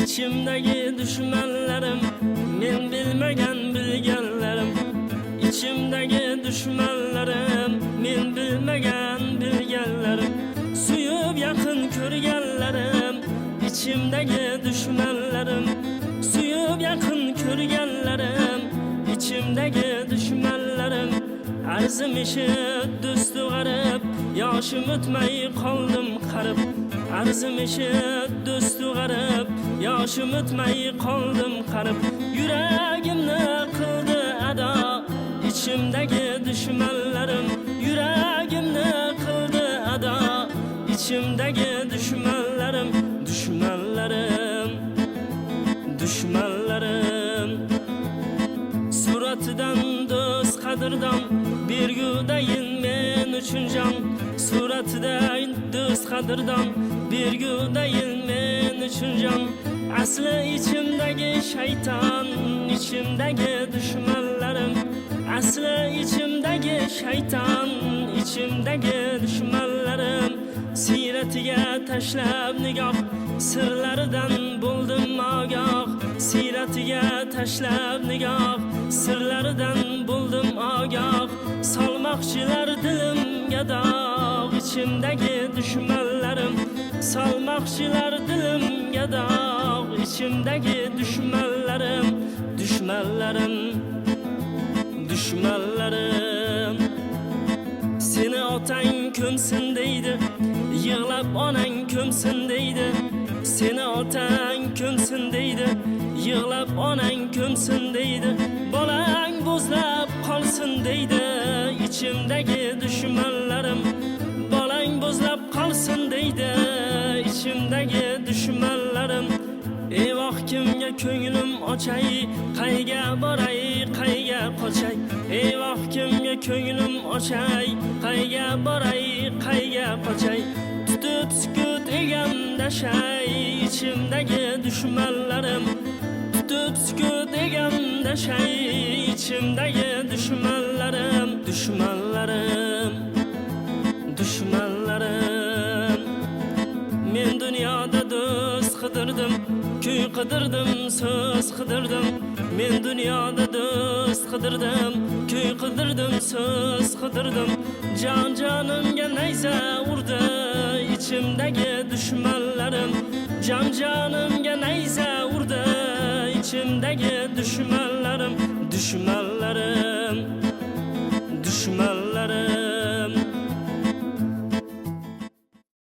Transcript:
İçimdeki düşmanlarım, men bilmegen bilgenlerim. İçimdeki düşmanlarım, men bilmegen bilgenlerim. Suyup yakın körgenlerim, içimdeki düşmanlarım. Suyup yakın körgenlerim, içimdeki düşmanlarım. Arzım işit düstü garip, yaşım ötmey kaldım karıp. Arzım işit düstü garip, yaşım ötmey kaldım karıp. Yüreğimni kıldı ada, içimdeki düşmanlarım. Yüreğimni kıldı ada, içimdeki düşmanlarım. Düşmanlarım, düşmanlarım. Suratidan do'st qadrdon, bergudayin men uchun jon. Suratidan do'st qadrdon, bergudayin men uchun jon. Asli içimdagi shayton, içimdagi düşmanlarım. Asli içimdagi shayton, içimdagi düşmanlarım. Siratiga tashlab nigoh, sirlaridan bo'ldim ogoh. Siratiga tashlab nigoh, sirlaridan bo'ldim ogoh. Solmoqchilar dilimga dog', içimdagi düşmanlarım. Solmoqchilar dilimga dog', içimdagi düşmanlarım. Düşmanlarım, düşmanlarım. Seni otang ko'msin deydi, yig'lab onang ko'msin deydi. Seni otang ko'msin deydi, yig'lab onang ko'msin deydi. Bolang bo'zlab qolsin deydi, içimdagi düşmanlarım. Bolang bo'zlab qolsin deydi, içimdagi düşmanlarım. Eyvoh kimga ko'nglim ochay, qayga boray, qayga qochay. Eyvoh kimga ko'nglim ochay, qayga boray, qayga qochay. Tutib sukut egamda shay, içimdagi düşmanlarım. Tutib sukut egamda shay, içimdagi düşmanlarım. Düşmanlarım, düşmanlarım. Men dunyoda do'st qidirdim, kuy qidirdim, so'z qidirdim. Men dunyoda do'st qidirdim, kuy qidirdim, so'z qidirdim. Jonimga nayza urdi, içimdagi düşmanlarım. Jonimga nayza urdi, içimdagi düşmanlarım. Düşmanlarım, düşmanlarım.